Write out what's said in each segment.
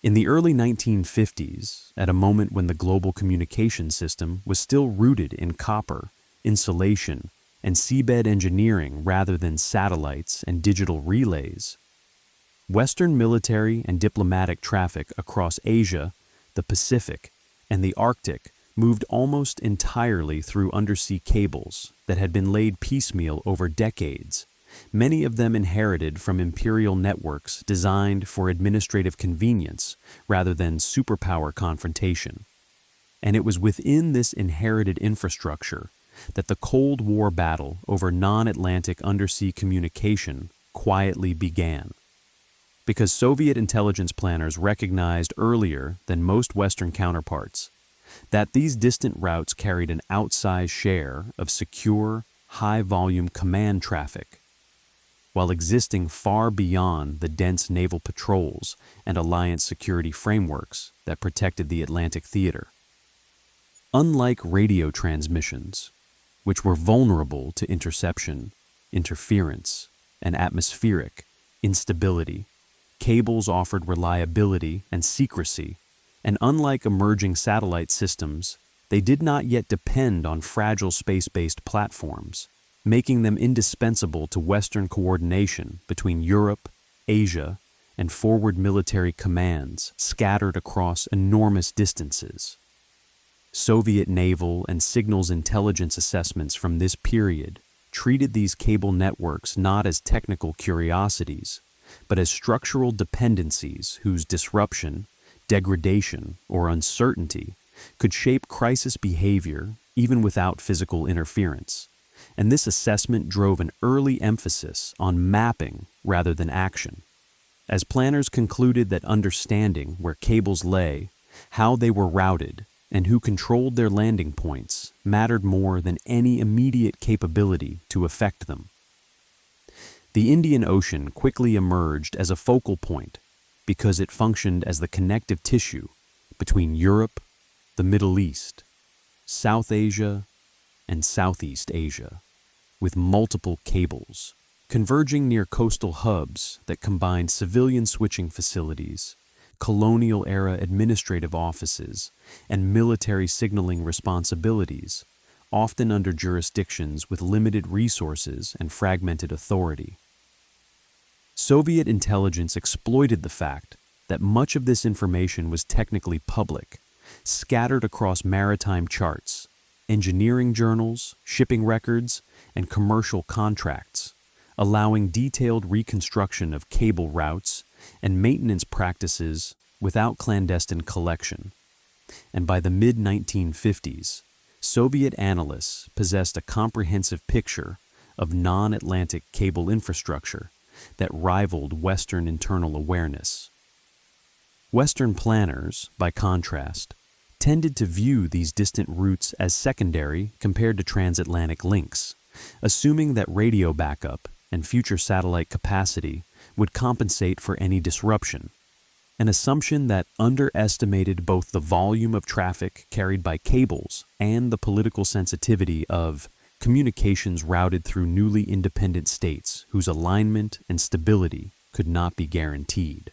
In the early 1950s, at a moment when the global communication system was still rooted in copper, insulation, and seabed engineering rather than satellites and digital relays, Western military and diplomatic traffic across Asia, the Pacific, and the Arctic moved almost entirely through undersea cables that had been laid piecemeal over decades, many of them inherited from imperial networks designed for administrative convenience rather than superpower confrontation. And it was within this inherited infrastructure that the Cold War battle over non-Atlantic undersea communication quietly began. Because Soviet intelligence planners recognized earlier than most Western counterparts that these distant routes carried an outsized share of secure, high-volume command traffic, while existing far beyond the dense naval patrols and alliance security frameworks that protected the Atlantic theater. Unlike radio transmissions, which were vulnerable to interception, interference, and atmospheric instability, cables offered reliability and secrecy, and unlike emerging satellite systems, they did not yet depend on fragile space-based platforms, making them indispensable to Western coordination between Europe, Asia, and forward military commands scattered across enormous distances. Soviet naval and signals intelligence assessments from this period treated these cable networks not as technical curiosities, but as structural dependencies whose disruption, degradation, or uncertainty could shape crisis behavior even without physical interference. And this assessment drove an early emphasis on mapping rather than action, as planners concluded that understanding where cables lay, how they were routed, and who controlled their landing points mattered more than any immediate capability to affect them. The Indian Ocean quickly emerged as a focal point because it functioned as the connective tissue between Europe, the Middle East, South Asia, and Southeast Asia, with multiple cables converging near coastal hubs that combined civilian switching facilities, colonial-era administrative offices, and military signaling responsibilities, often under jurisdictions with limited resources and fragmented authority. Soviet intelligence exploited the fact that much of this information was technically public, scattered across maritime charts, engineering journals, shipping records, and commercial contracts, allowing detailed reconstruction of cable routes and maintenance practices without clandestine collection. And by the mid-1950s, Soviet analysts possessed a comprehensive picture of non-Atlantic cable infrastructure that rivaled Western internal awareness. Western planners, by contrast, tended to view these distant routes as secondary compared to transatlantic links, assuming that radio backup and future satellite capacity would compensate for any disruption, an assumption that underestimated both the volume of traffic carried by cables and the political sensitivity of communications routed through newly independent states whose alignment and stability could not be guaranteed.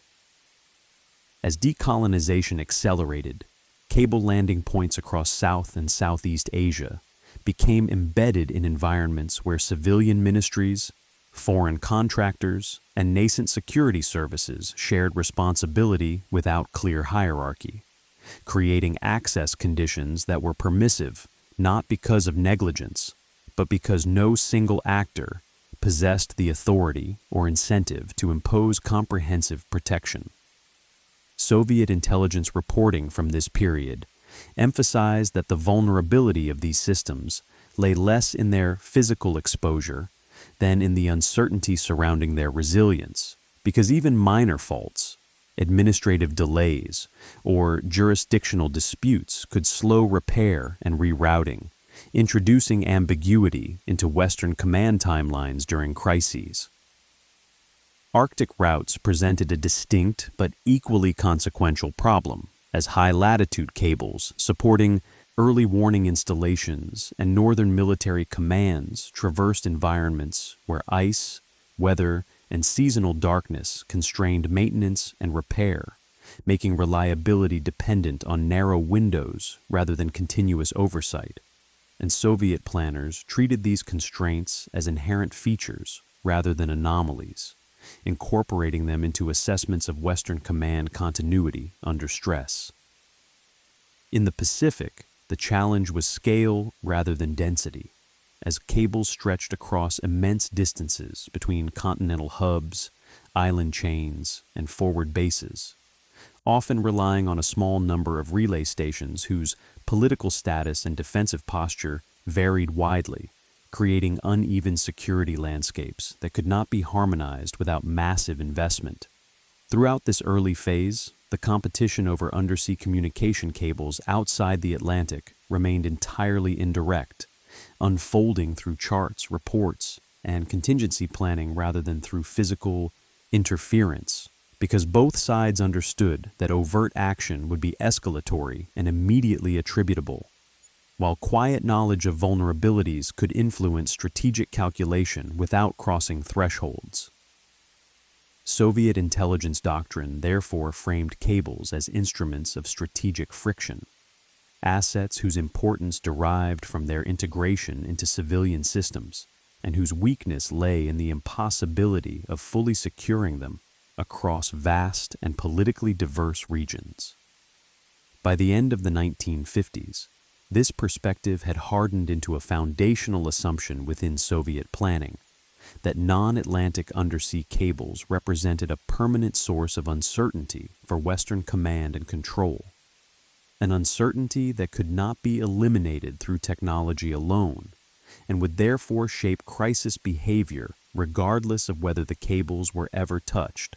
As decolonization accelerated, cable landing points across South and Southeast Asia became embedded in environments where civilian ministries, foreign contractors, and nascent security services shared responsibility without clear hierarchy, creating access conditions that were permissive not because of negligence, but because no single actor possessed the authority or incentive to impose comprehensive protection. Soviet intelligence reporting from this period emphasized that the vulnerability of these systems lay less in their physical exposure than in the uncertainty surrounding their resilience, because even minor faults, administrative delays, or jurisdictional disputes could slow repair and rerouting, introducing ambiguity into Western command timelines during crises. Arctic routes presented a distinct but equally consequential problem, as high-latitude cables supporting early warning installations and northern military commands traversed environments where ice, weather, and seasonal darkness constrained maintenance and repair, making reliability dependent on narrow windows rather than continuous oversight. And Soviet planners treated these constraints as inherent features rather than anomalies, incorporating them into assessments of Western command continuity under stress. In the Pacific, the challenge was scale rather than density, as cables stretched across immense distances between continental hubs, island chains, and forward bases, often relying on a small number of relay stations whose political status and defensive posture varied widely, creating uneven security landscapes that could not be harmonized without massive investment. Throughout this early phase, the competition over undersea communication cables outside the Atlantic remained entirely indirect, unfolding through charts, reports, and contingency planning rather than through physical interference, because both sides understood that overt action would be escalatory and immediately attributable, while quiet knowledge of vulnerabilities could influence strategic calculation without crossing thresholds. Soviet intelligence doctrine therefore framed cables as instruments of strategic friction, assets whose importance derived from their integration into civilian systems, and whose weakness lay in the impossibility of fully securing them across vast and politically diverse regions. By the end of the 1950s, this perspective had hardened into a foundational assumption within Soviet planning that non-Atlantic undersea cables represented a permanent source of uncertainty for Western command and control, an uncertainty that could not be eliminated through technology alone, and would therefore shape crisis behavior regardless of whether the cables were ever touched,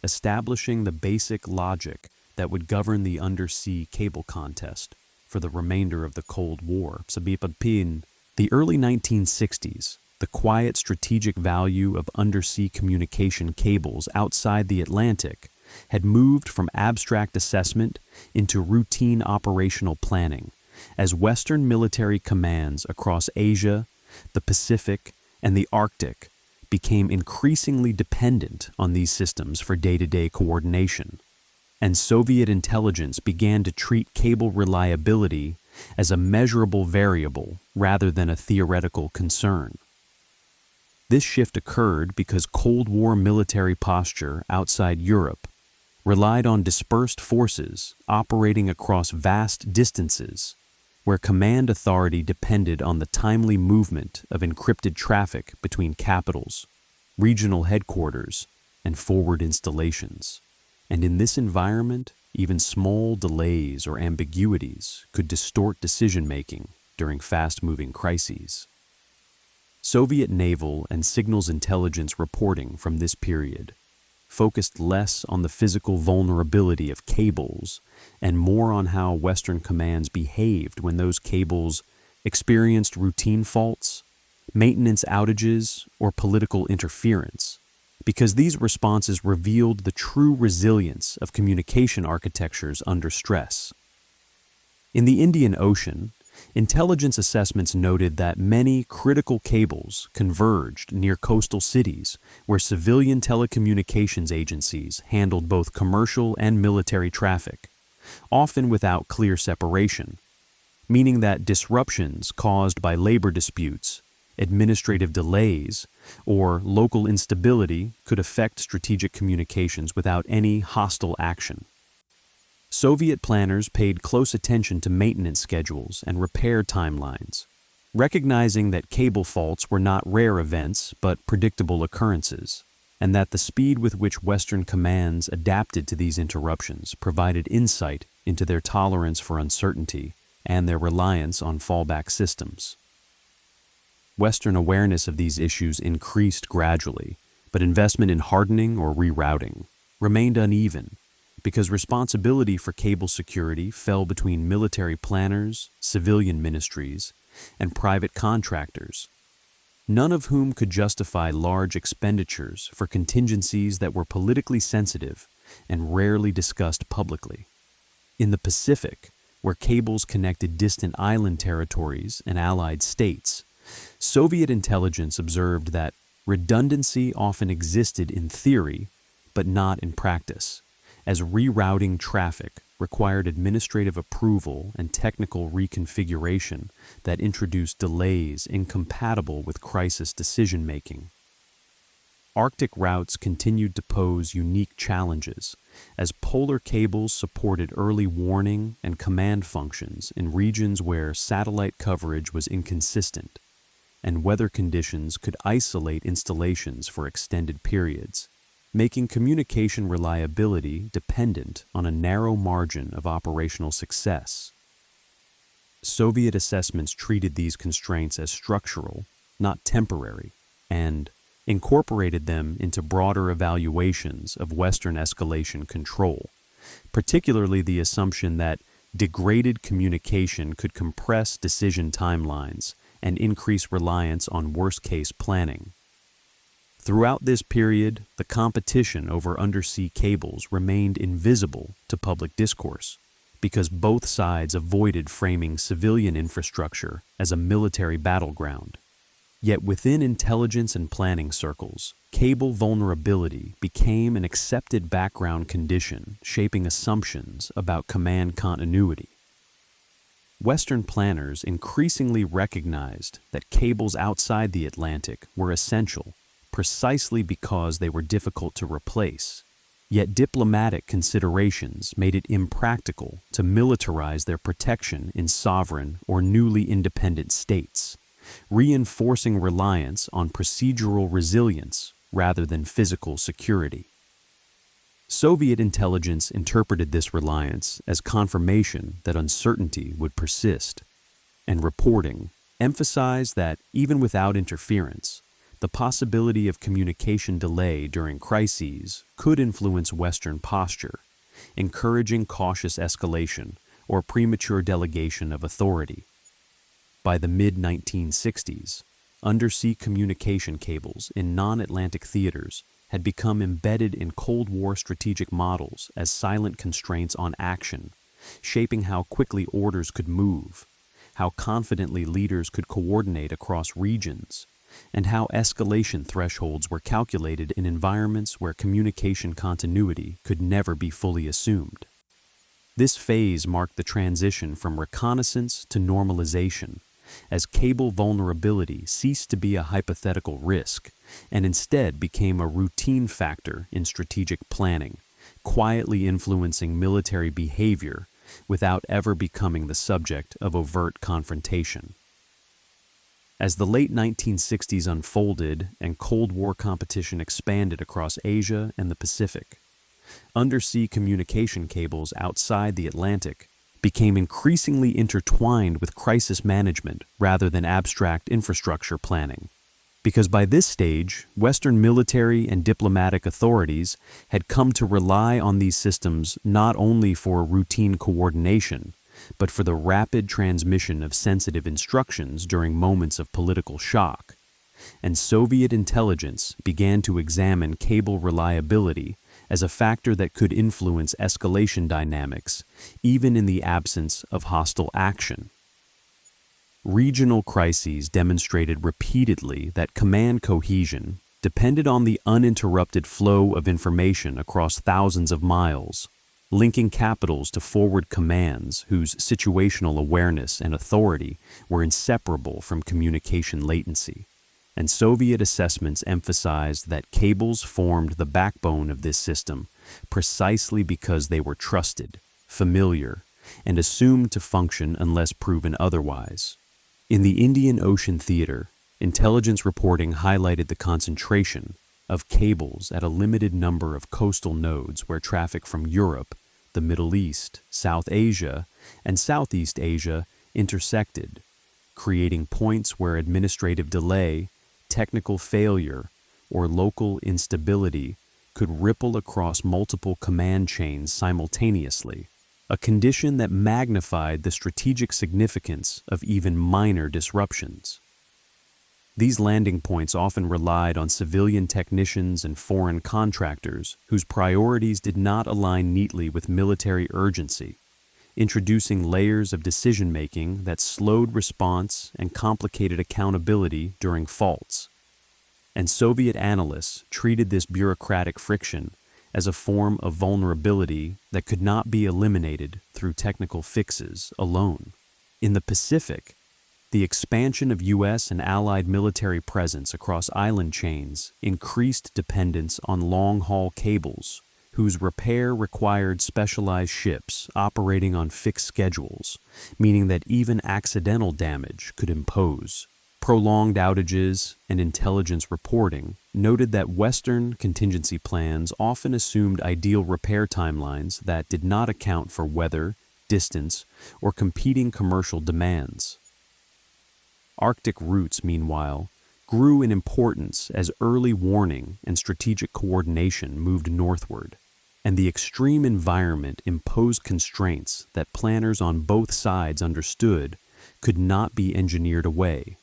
establishing the basic logic that would govern the undersea cable contest for the remainder of the Cold War. The early 1960s, the quiet strategic value of undersea communication cables outside the Atlantic had moved from abstract assessment into routine operational planning, as Western military commands across Asia, the Pacific, and the Arctic became increasingly dependent on these systems for day-to-day coordination, and Soviet intelligence began to treat cable reliability as a measurable variable rather than a theoretical concern. This shift occurred because Cold War military posture outside Europe relied on dispersed forces operating across vast distances, where command authority depended on the timely movement of encrypted traffic between capitals, regional headquarters, and forward installations. And in this environment, even small delays or ambiguities could distort decision-making during fast-moving crises. Soviet naval and signals intelligence reporting from this period focused less on the physical vulnerability of cables and more on how Western commands behaved when those cables experienced routine faults, maintenance outages, or political interference, because these responses revealed the true resilience of communication architectures under stress. In the Indian Ocean, intelligence assessments noted that many critical cables converged near coastal cities where civilian telecommunications agencies handled both commercial and military traffic, often without clear separation, meaning that disruptions caused by labor disputes, administrative delays, or local instability could affect strategic communications without any hostile action. Soviet planners paid close attention to maintenance schedules and repair timelines, recognizing that cable faults were not rare events but predictable occurrences, and that the speed with which Western commands adapted to these interruptions provided insight into their tolerance for uncertainty and their reliance on fallback systems. Western awareness of these issues increased gradually, but investment in hardening or rerouting remained uneven, because responsibility for cable security fell between military planners, civilian ministries, and private contractors, none of whom could justify large expenditures for contingencies that were politically sensitive and rarely discussed publicly. In the Pacific, where cables connected distant island territories and allied states, Soviet intelligence observed that redundancy often existed in theory, but not in practice, as rerouting traffic required administrative approval and technical reconfiguration that introduced delays incompatible with crisis decision-making. Arctic routes continued to pose unique challenges, as polar cables supported early warning and command functions in regions where satellite coverage was inconsistent, and weather conditions could isolate installations for extended periods, making communication reliability dependent on a narrow margin of operational success. Soviet assessments treated these constraints as structural, not temporary, and incorporated them into broader evaluations of Western escalation control, particularly the assumption that degraded communication could compress decision timelines and increase reliance on worst-case planning. Throughout this period, the competition over undersea cables remained invisible to public discourse because both sides avoided framing civilian infrastructure as a military battleground. Yet within intelligence and planning circles, cable vulnerability became an accepted background condition, shaping assumptions about command continuity. Western planners increasingly recognized that cables outside the Atlantic were essential precisely because they were difficult to replace. Yet diplomatic considerations made it impractical to militarize their protection in sovereign or newly independent states, reinforcing reliance on procedural resilience rather than physical security. Soviet intelligence interpreted this reliance as confirmation that uncertainty would persist, and reporting emphasized that even without interference, the possibility of communication delay during crises could influence Western posture, encouraging cautious escalation or premature delegation of authority. By the mid-1960s, undersea communication cables in non-Atlantic theaters had become embedded in Cold War strategic models as silent constraints on action, shaping how quickly orders could move, how confidently leaders could coordinate across regions, and how escalation thresholds were calculated in environments where communication continuity could never be fully assumed. This phase marked the transition from reconnaissance to normalization, as cable vulnerability ceased to be a hypothetical risk and instead became a routine factor in strategic planning, quietly influencing military behavior without ever becoming the subject of overt confrontation. As the late 1960s unfolded and Cold War competition expanded across Asia and the Pacific, undersea communication cables outside the Atlantic became increasingly intertwined with crisis management rather than abstract infrastructure planning. Because by this stage, Western military and diplomatic authorities had come to rely on these systems not only for routine coordination, but for the rapid transmission of sensitive instructions during moments of political shock. And Soviet intelligence began to examine cable reliability as a factor that could influence escalation dynamics, even in the absence of hostile action. Regional crises demonstrated repeatedly that command cohesion depended on the uninterrupted flow of information across thousands of miles, linking capitals to forward commands whose situational awareness and authority were inseparable from communication latency. And Soviet assessments emphasized that cables formed the backbone of this system precisely because they were trusted, familiar, and assumed to function unless proven otherwise. In the Indian Ocean theater, intelligence reporting highlighted the concentration of cables at a limited number of coastal nodes where traffic from Europe, the Middle East, South Asia, and Southeast Asia intersected, creating points where administrative delay, technical failure, or local instability could ripple across multiple command chains simultaneously, a condition that magnified the strategic significance of even minor disruptions. These landing points often relied on civilian technicians and foreign contractors whose priorities did not align neatly with military urgency, introducing layers of decision-making that slowed response and complicated accountability during faults. And Soviet analysts treated this bureaucratic friction as a form of vulnerability that could not be eliminated through technical fixes alone. In the Pacific, the expansion of U.S. and Allied military presence across island chains increased dependence on long-haul cables, whose repair required specialized ships operating on fixed schedules, meaning that even accidental damage could impose. Prolonged outages and intelligence reporting noted that Western contingency plans often assumed ideal repair timelines that did not account for weather, distance, or competing commercial demands. Arctic routes, meanwhile, grew in importance as early warning and strategic coordination moved northward, and the extreme environment imposed constraints that planners on both sides understood could not be engineered away.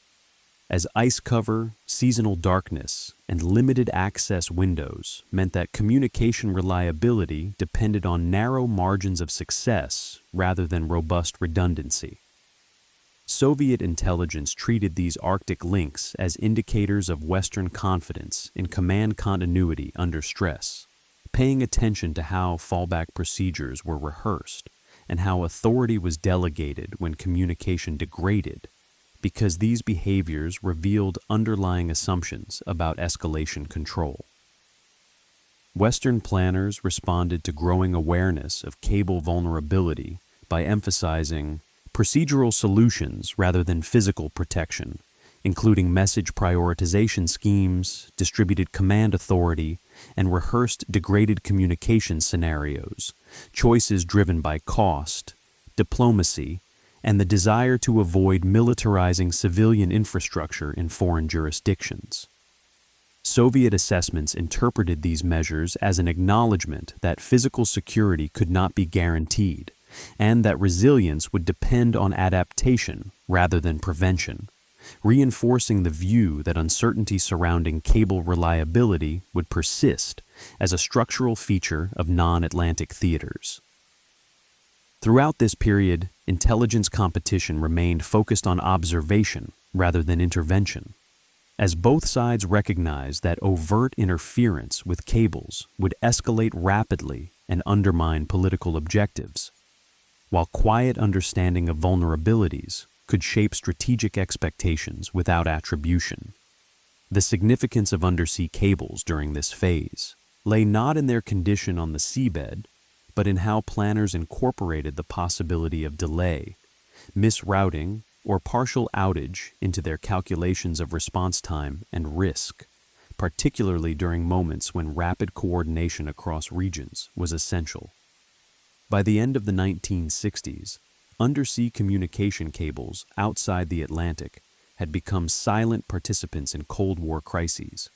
As ice cover, seasonal darkness, and limited access windows meant that communication reliability depended on narrow margins of success rather than robust redundancy. Soviet intelligence treated these Arctic links as indicators of Western confidence in command continuity under stress, paying attention to how fallback procedures were rehearsed and how authority was delegated when communication degraded, because these behaviors revealed underlying assumptions about escalation control. Western planners responded to growing awareness of cable vulnerability by emphasizing procedural solutions rather than physical protection, including message prioritization schemes, distributed command authority, and rehearsed degraded communication scenarios, choices driven by cost, diplomacy, and the desire to avoid militarizing civilian infrastructure in foreign jurisdictions. Soviet assessments interpreted these measures as an acknowledgement that physical security could not be guaranteed, and that resilience would depend on adaptation rather than prevention, reinforcing the view that uncertainty surrounding cable reliability would persist as a structural feature of non-Atlantic theaters. Throughout this period, intelligence competition remained focused on observation rather than intervention, as both sides recognized that overt interference with cables would escalate rapidly and undermine political objectives, while quiet understanding of vulnerabilities could shape strategic expectations without attribution. The significance of undersea cables during this phase lay not in their condition on the seabed, but in how planners incorporated the possibility of delay, misrouting, or partial outage into their calculations of response time and risk, particularly during moments when rapid coordination across regions was essential. By the end of the 1960s, undersea communication cables outside the Atlantic had become silent participants in Cold War crises,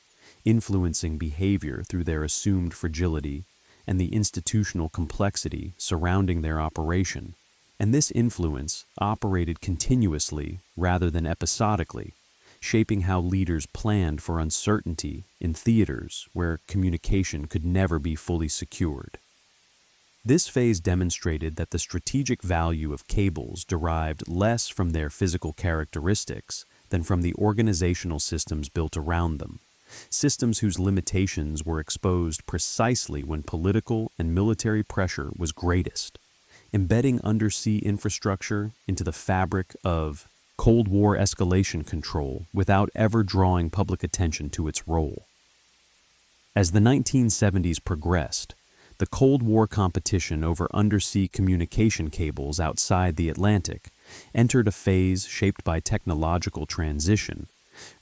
influencing behavior through their assumed fragility and the institutional complexity surrounding their operation, and this influence operated continuously rather than episodically, shaping how leaders planned for uncertainty in theaters where communication could never be fully secured. This phase demonstrated that the strategic value of cables derived less from their physical characteristics than from the organizational systems built around them, systems whose limitations were exposed precisely when political and military pressure was greatest, embedding undersea infrastructure into the fabric of Cold War escalation control without ever drawing public attention to its role. As the 1970s progressed, the Cold War competition over undersea communication cables outside the Atlantic entered a phase shaped by technological transition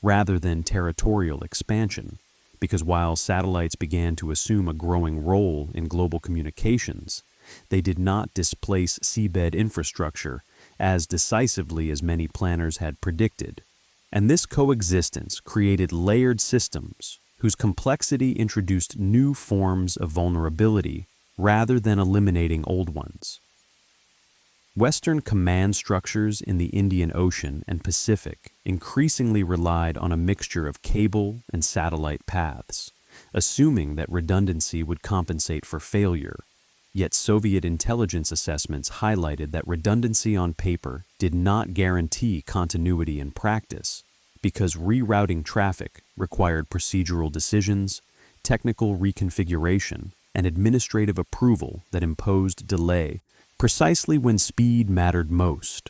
rather than territorial expansion, because while satellites began to assume a growing role in global communications, they did not displace seabed infrastructure as decisively as many planners had predicted. And this coexistence created layered systems whose complexity introduced new forms of vulnerability rather than eliminating old ones. Western command structures in the Indian Ocean and Pacific increasingly relied on a mixture of cable and satellite paths, assuming that redundancy would compensate for failure. Yet Soviet intelligence assessments highlighted that redundancy on paper did not guarantee continuity in practice, because rerouting traffic required procedural decisions, technical reconfiguration, and administrative approval that imposed delay precisely when speed mattered most.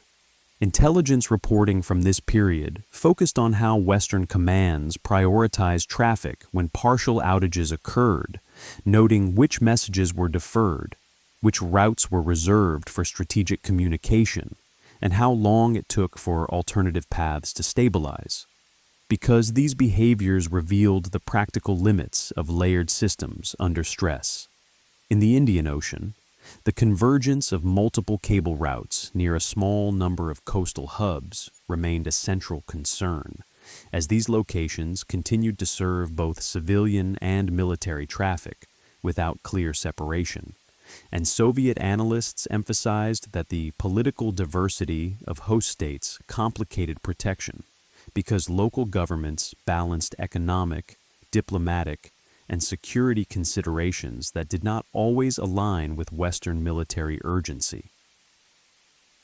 Intelligence reporting from this period focused on how Western commands prioritized traffic when partial outages occurred, noting which messages were deferred, which routes were reserved for strategic communication, and how long it took for alternative paths to stabilize. Because these behaviors revealed the practical limits of layered systems under stress. In the Indian Ocean, the convergence of multiple cable routes near a small number of coastal hubs remained a central concern, as these locations continued to serve both civilian and military traffic without clear separation. And Soviet analysts emphasized that the political diversity of host states complicated protection, because local governments balanced economic, diplomatic, and security considerations that did not always align with Western military urgency.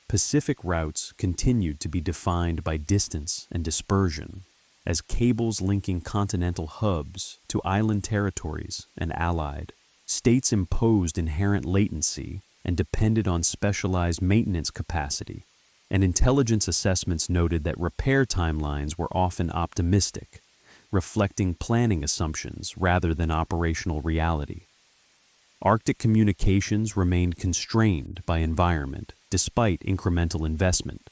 Pacific routes continued to be defined by distance and dispersion, as cables linking continental hubs to island territories and allied states imposed inherent latency and depended on specialized maintenance capacity, and intelligence assessments noted that repair timelines were often optimistic, reflecting planning assumptions rather than operational reality. Arctic communications remained constrained by environment despite incremental investment,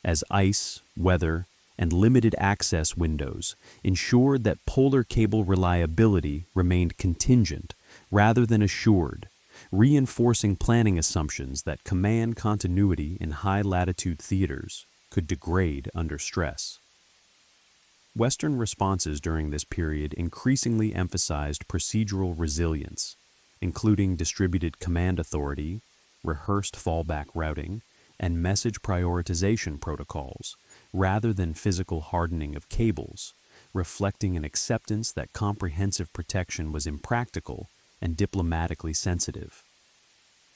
as ice, weather, and limited access windows ensured that polar cable reliability remained contingent rather than assured, reinforcing planning assumptions that command continuity in high-latitude theaters could degrade under stress. Western responses during this period increasingly emphasized procedural resilience, including distributed command authority, rehearsed fallback routing, and message prioritization protocols, rather than physical hardening of cables, reflecting an acceptance that comprehensive protection was impractical and diplomatically sensitive.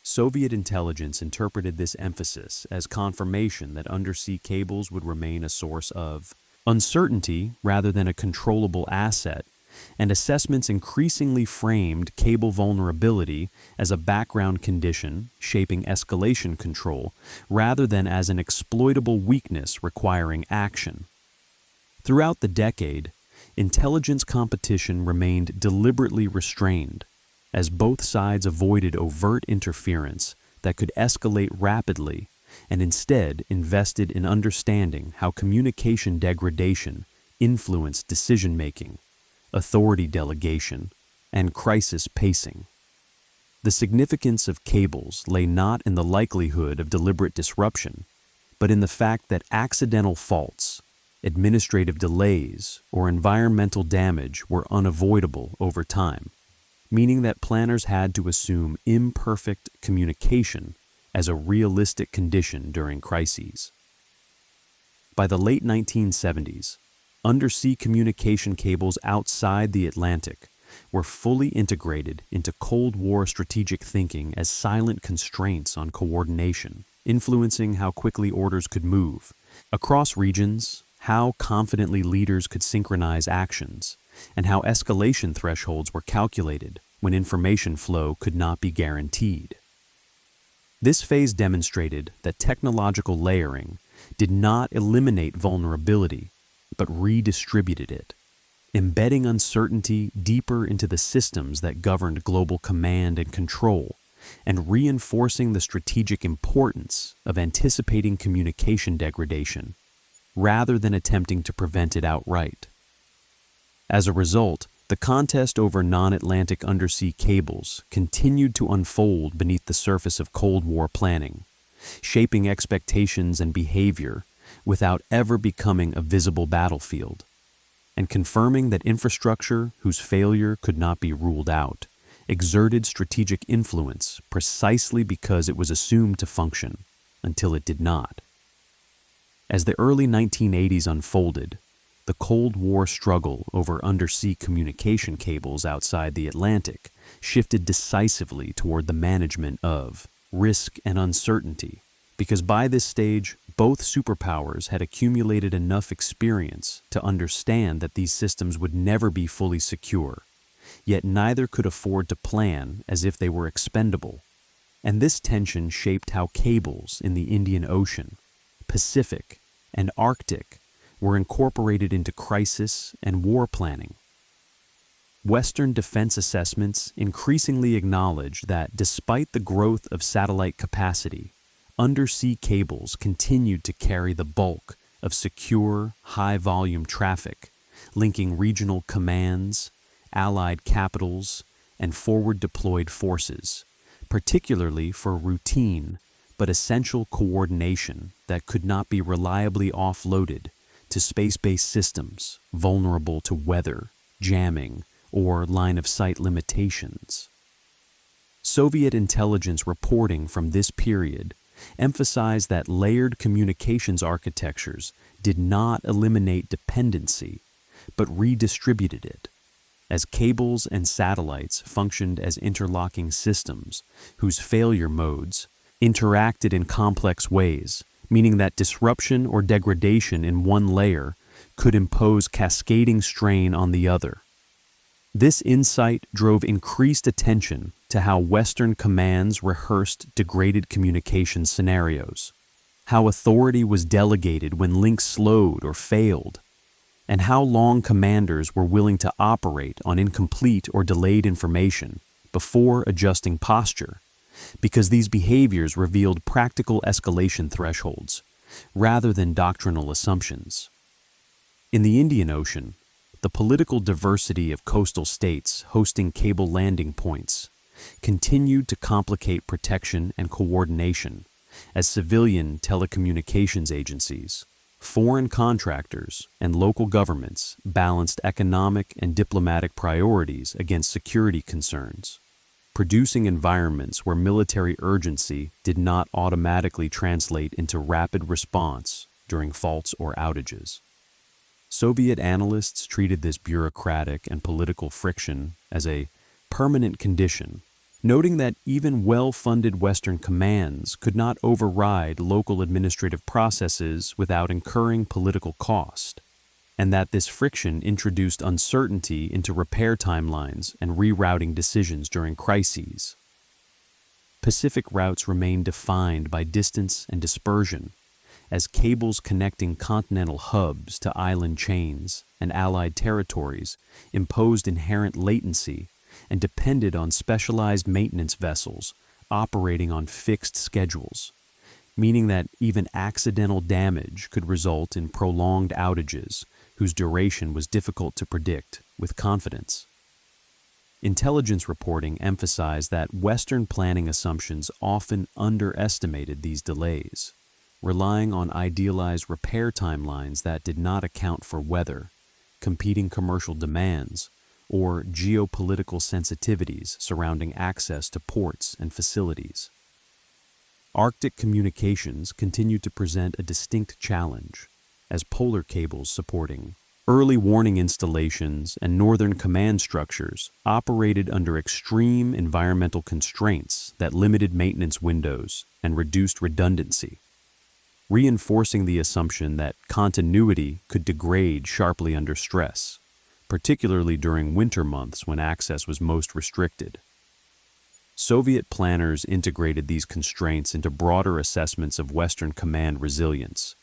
Soviet intelligence interpreted this emphasis as confirmation that undersea cables would remain a source of uncertainty rather than a controllable asset, and assessments increasingly framed cable vulnerability as a background condition shaping escalation control rather than as an exploitable weakness requiring action. Throughout the decade, intelligence competition remained deliberately restrained, as both sides avoided overt interference that could escalate rapidly and instead invested in understanding how communication degradation influenced decision-making, authority delegation, and crisis pacing. The significance of cables lay not in the likelihood of deliberate disruption, but in the fact that accidental faults, administrative delays, or environmental damage were unavoidable over time, meaning that planners had to assume imperfect communication as a realistic condition during crises. By the late 1970s, undersea communication cables outside the Atlantic were fully integrated into Cold War strategic thinking as silent constraints on coordination, influencing how quickly orders could move across regions, how confidently leaders could synchronize actions, and how escalation thresholds were calculated when information flow could not be guaranteed. This phase demonstrated that technological layering did not eliminate vulnerability, but redistributed it, embedding uncertainty deeper into the systems that governed global command and control, and reinforcing the strategic importance of anticipating communication degradation, rather than attempting to prevent it outright. As a result, the contest over non-Atlantic undersea cables continued to unfold beneath the surface of Cold War planning, shaping expectations and behavior without ever becoming a visible battlefield, and confirming that infrastructure whose failure could not be ruled out exerted strategic influence precisely because it was assumed to function until it did not. As the early 1980s unfolded, the Cold War struggle over undersea communication cables outside the Atlantic shifted decisively toward the management of risk and uncertainty, because by this stage, both superpowers had accumulated enough experience to understand that these systems would never be fully secure, yet neither could afford to plan as if they were expendable. And this tension shaped how cables in the Indian Ocean, Pacific, and Arctic were incorporated into crisis and war planning. Western defense assessments increasingly acknowledge that despite the growth of satellite capacity, undersea cables continued to carry the bulk of secure, high-volume traffic, linking regional commands, allied capitals, and forward-deployed forces, particularly for routine but essential coordination that could not be reliably offloaded to space-based systems vulnerable to weather, jamming, or line-of-sight limitations. Soviet intelligence reporting from this period emphasized that layered communications architectures did not eliminate dependency, but redistributed it, as cables and satellites functioned as interlocking systems whose failure modes interacted in complex ways, meaning that disruption or degradation in one layer could impose cascading strain on the other. This insight drove increased attention to how Western commands rehearsed degraded communication scenarios, how authority was delegated when links slowed or failed, and how long commanders were willing to operate on incomplete or delayed information before adjusting posture, because these behaviors revealed practical escalation thresholds rather than doctrinal assumptions. In the Indian Ocean, the political diversity of coastal states hosting cable landing points continued to complicate protection and coordination as civilian telecommunications agencies, foreign contractors, and local governments balanced economic and diplomatic priorities against security concerns, producing environments where military urgency did not automatically translate into rapid response during faults or outages. Soviet analysts treated this bureaucratic and political friction as a permanent condition, noting that even well-funded Western commands could not override local administrative processes without incurring political cost, and that this friction introduced uncertainty into repair timelines and rerouting decisions during crises. Pacific routes remained defined by distance and dispersion, as cables connecting continental hubs to island chains and allied territories imposed inherent latency and depended on specialized maintenance vessels operating on fixed schedules, meaning that even accidental damage could result in prolonged outages whose duration was difficult to predict with confidence. Intelligence reporting emphasized that Western planning assumptions often underestimated these delays, relying on idealized repair timelines that did not account for weather, competing commercial demands, or geopolitical sensitivities surrounding access to ports and facilities. Arctic communications continued to present a distinct challenge, as polar cables supporting early warning installations and northern command structures operated under extreme environmental constraints that limited maintenance windows and reduced redundancy, reinforcing the assumption that continuity could degrade sharply under stress, particularly during winter months when access was most restricted. Soviet planners integrated these constraints into broader assessments of Western command resilience,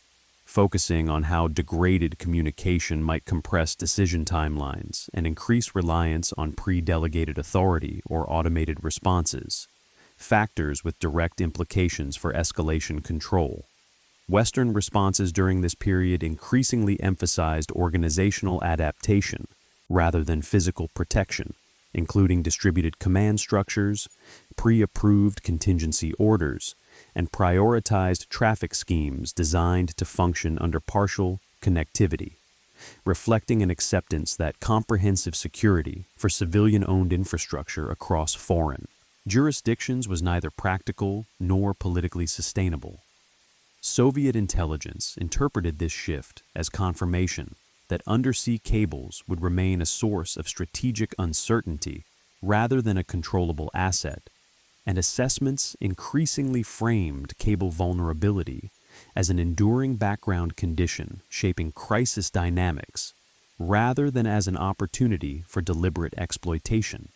focusing on how degraded communication might compress decision timelines and increase reliance on pre-delegated authority or automated responses, factors with direct implications for escalation control. Western responses during this period increasingly emphasized organizational adaptation rather than physical protection, including distributed command structures, pre-approved contingency orders, and prioritized traffic schemes designed to function under partial connectivity, reflecting an acceptance that comprehensive security for civilian-owned infrastructure across foreign jurisdictions was neither practical nor politically sustainable. Soviet intelligence interpreted this shift as confirmation that undersea cables would remain a source of strategic uncertainty rather than a controllable asset, and assessments increasingly framed cable vulnerability as an enduring background condition shaping crisis dynamics rather than as an opportunity for deliberate exploitation.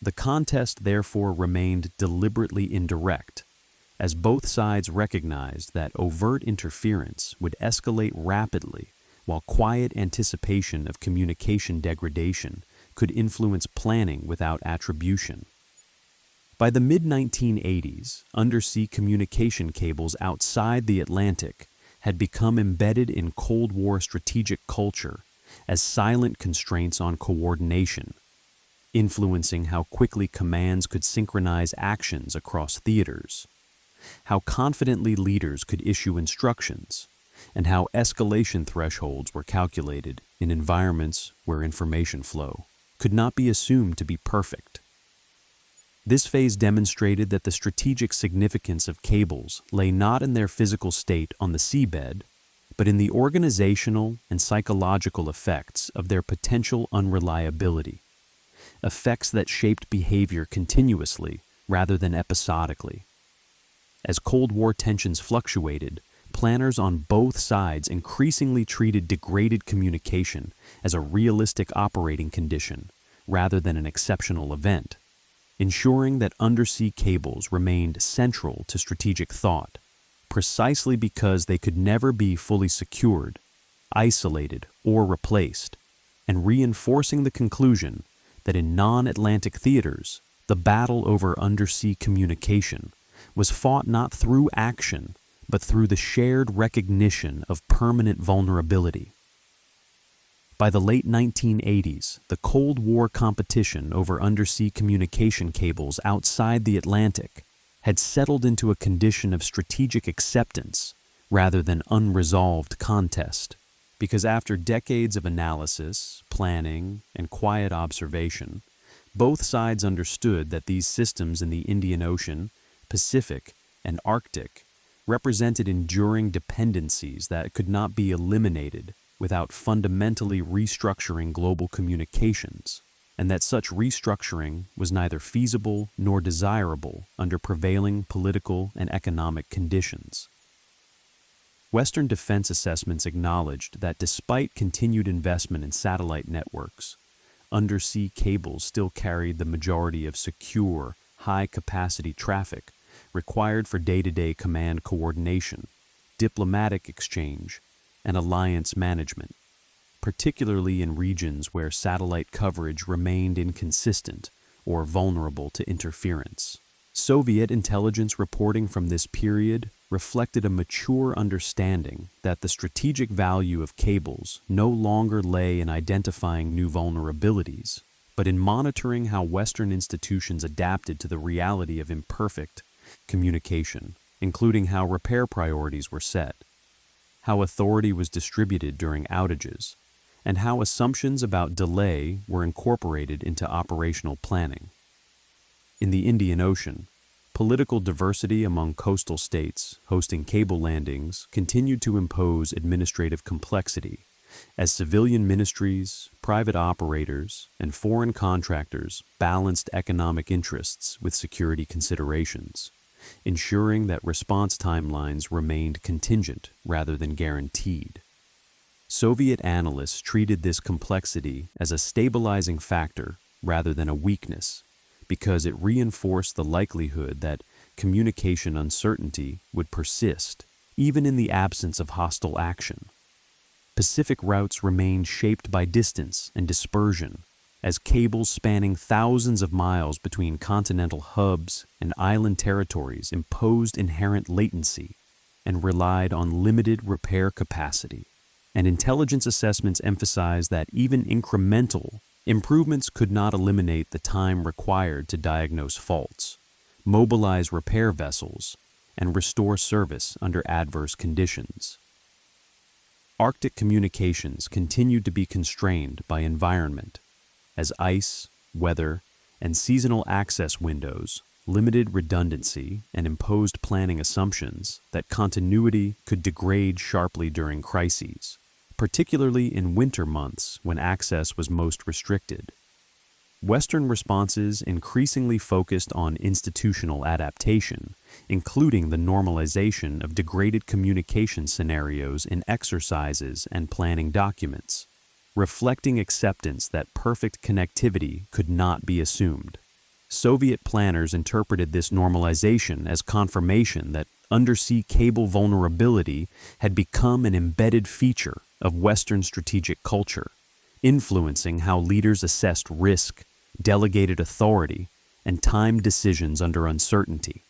The contest therefore remained deliberately indirect, as both sides recognized that overt interference would escalate rapidly, while quiet anticipation of communication degradation could influence planning without attribution. By the mid-1980s, undersea communication cables outside the Atlantic had become embedded in Cold War strategic culture as silent constraints on coordination, influencing how quickly commands could synchronize actions across theaters, how confidently leaders could issue instructions, and how escalation thresholds were calculated in environments where information flow could not be assumed to be perfect. This phase demonstrated that the strategic significance of cables lay not in their physical state on the seabed, but in the organizational and psychological effects of their potential unreliability, effects that shaped behavior continuously rather than episodically. As Cold War tensions fluctuated, planners on both sides increasingly treated degraded communication as a realistic operating condition rather than an exceptional event, ensuring that undersea cables remained central to strategic thought, precisely because they could never be fully secured, isolated, or replaced, and reinforcing the conclusion that in non-Atlantic theaters, the battle over undersea communication was fought not through action, but through the shared recognition of permanent vulnerability. By the late 1980s, the Cold War competition over undersea communication cables outside the Atlantic had settled into a condition of strategic acceptance rather than unresolved contest, because after decades of analysis, planning, and quiet observation, both sides understood that these systems in the Indian Ocean, Pacific, and Arctic represented enduring dependencies that could not be eliminated without fundamentally restructuring global communications, and that such restructuring was neither feasible nor desirable under prevailing political and economic conditions. Western defense assessments acknowledged that despite continued investment in satellite networks, undersea cables still carried the majority of secure, high-capacity traffic required for day-to-day command coordination, diplomatic exchange, and alliance management, particularly in regions where satellite coverage remained inconsistent or vulnerable to interference. Soviet intelligence reporting from this period reflected a mature understanding that the strategic value of cables no longer lay in identifying new vulnerabilities, but in monitoring how Western institutions adapted to the reality of imperfect communication, including how repair priorities were set, how authority was distributed during outages, and how assumptions about delay were incorporated into operational planning. In the Indian Ocean, political diversity among coastal states hosting cable landings continued to impose administrative complexity as civilian ministries, private operators, and foreign contractors balanced economic interests with security considerations, ensuring that response timelines remained contingent rather than guaranteed. Soviet analysts treated this complexity as a stabilizing factor rather than a weakness, because it reinforced the likelihood that communication uncertainty would persist, even in the absence of hostile action. Pacific routes remained shaped by distance and dispersion, as cables spanning thousands of miles between continental hubs and island territories imposed inherent latency and relied on limited repair capacity. And intelligence assessments emphasized that even incremental improvements could not eliminate the time required to diagnose faults, mobilize repair vessels, and restore service under adverse conditions. Arctic communications continued to be constrained by environment, as ice, weather, and seasonal access windows limited redundancy and imposed planning assumptions that continuity could degrade sharply during crises, particularly in winter months when access was most restricted. Western responses increasingly focused on institutional adaptation, including the normalization of degraded communication scenarios in exercises and planning documents, reflecting acceptance that perfect connectivity could not be assumed. Soviet planners interpreted this normalization as confirmation that undersea cable vulnerability had become an embedded feature of Western strategic culture, influencing how leaders assessed risk, delegated authority, and timed decisions under uncertainty.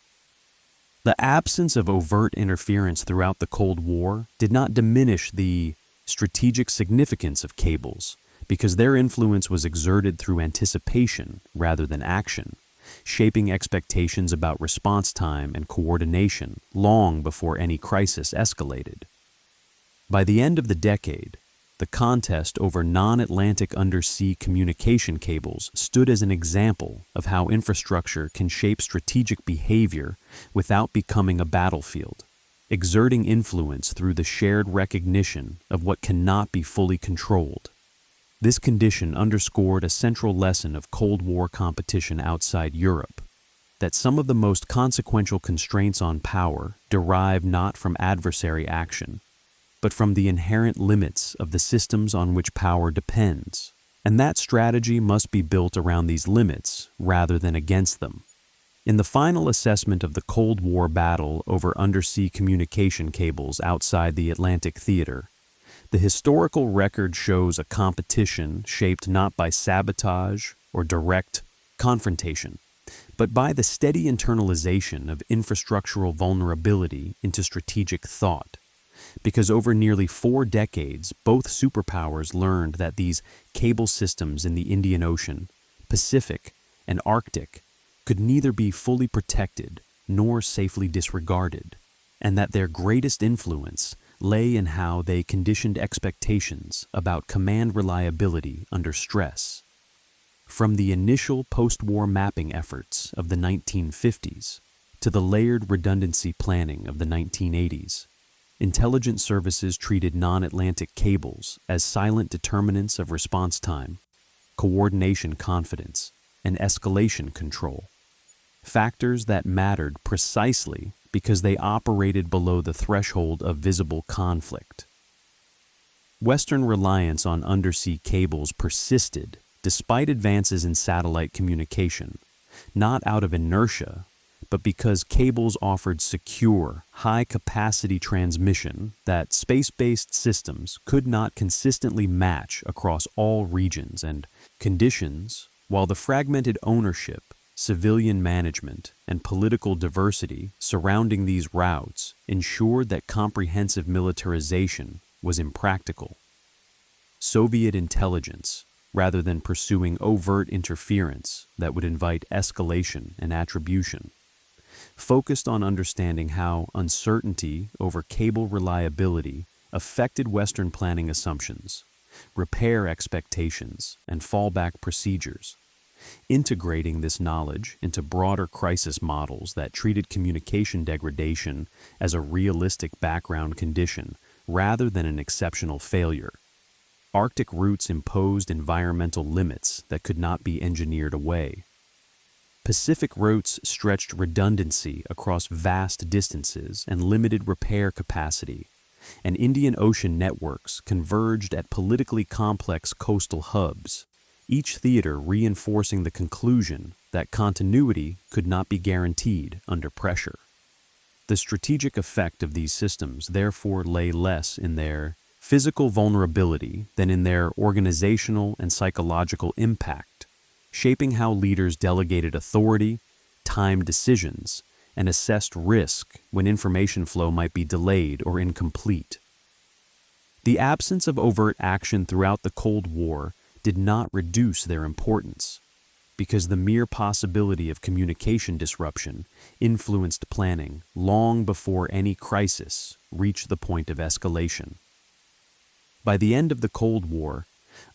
The absence of overt interference throughout the Cold War did not diminish the strategic significance of cables, because their influence was exerted through anticipation rather than action, shaping expectations about response time and coordination long before any crisis escalated. By the end of the decade, the contest over non-Atlantic undersea communication cables stood as an example of how infrastructure can shape strategic behavior without becoming a battlefield, exerting influence through the shared recognition of what cannot be fully controlled. This condition underscored a central lesson of Cold War competition outside Europe, that some of the most consequential constraints on power derive not from adversary action, but from the inherent limits of the systems on which power depends, and that strategy must be built around these limits rather than against them. In the final assessment of the Cold War battle over undersea communication cables outside the Atlantic theater, the historical record shows a competition shaped not by sabotage or direct confrontation, but by the steady internalization of infrastructural vulnerability into strategic thought. Because over nearly 4 decades, both superpowers learned that these cable systems in the Indian Ocean, Pacific, and Arctic could neither be fully protected nor safely disregarded, and that their greatest influence lay in how they conditioned expectations about command reliability under stress. From the initial post-war mapping efforts of the 1950s to the layered redundancy planning of the 1980s, intelligence services treated non-Atlantic cables as silent determinants of response time, coordination confidence, and escalation control, factors that mattered precisely because they operated below the threshold of visible conflict. Western reliance on undersea cables persisted despite advances in satellite communication, not out of inertia, but because cables offered secure, high-capacity transmission that space-based systems could not consistently match across all regions and conditions, while the fragmented ownership, civilian management, and political diversity surrounding these routes ensured that comprehensive militarization was impractical. Soviet intelligence, rather than pursuing overt interference that would invite escalation and attribution, focused on understanding how uncertainty over cable reliability affected Western planning assumptions, repair expectations, and fallback procedures, integrating this knowledge into broader crisis models that treated communication degradation as a realistic background condition rather than an exceptional failure. Arctic routes imposed environmental limits that could not be engineered away. Pacific routes stretched redundancy across vast distances and limited repair capacity, and Indian Ocean networks converged at politically complex coastal hubs, each theater reinforcing the conclusion that continuity could not be guaranteed under pressure. The strategic effect of these systems therefore lay less in their physical vulnerability than in their organizational and psychological impact, shaping how leaders delegated authority, timed decisions, and assessed risk when information flow might be delayed or incomplete. The absence of overt action throughout the Cold War did not reduce their importance, because the mere possibility of communication disruption influenced planning long before any crisis reached the point of escalation. By the end of the Cold War,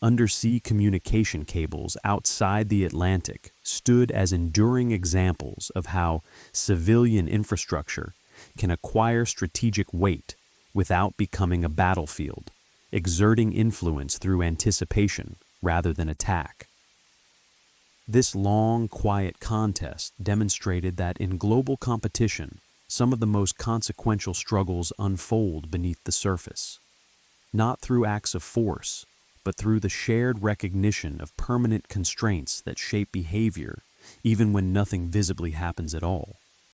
undersea communication cables outside the Atlantic stood as enduring examples of how civilian infrastructure can acquire strategic weight without becoming a battlefield, exerting influence through anticipation rather than attack. This long, quiet contest demonstrated that in global competition, some of the most consequential struggles unfold beneath the surface, not through acts of force, but through the shared recognition of permanent constraints that shape behavior, even when nothing visibly happens at all.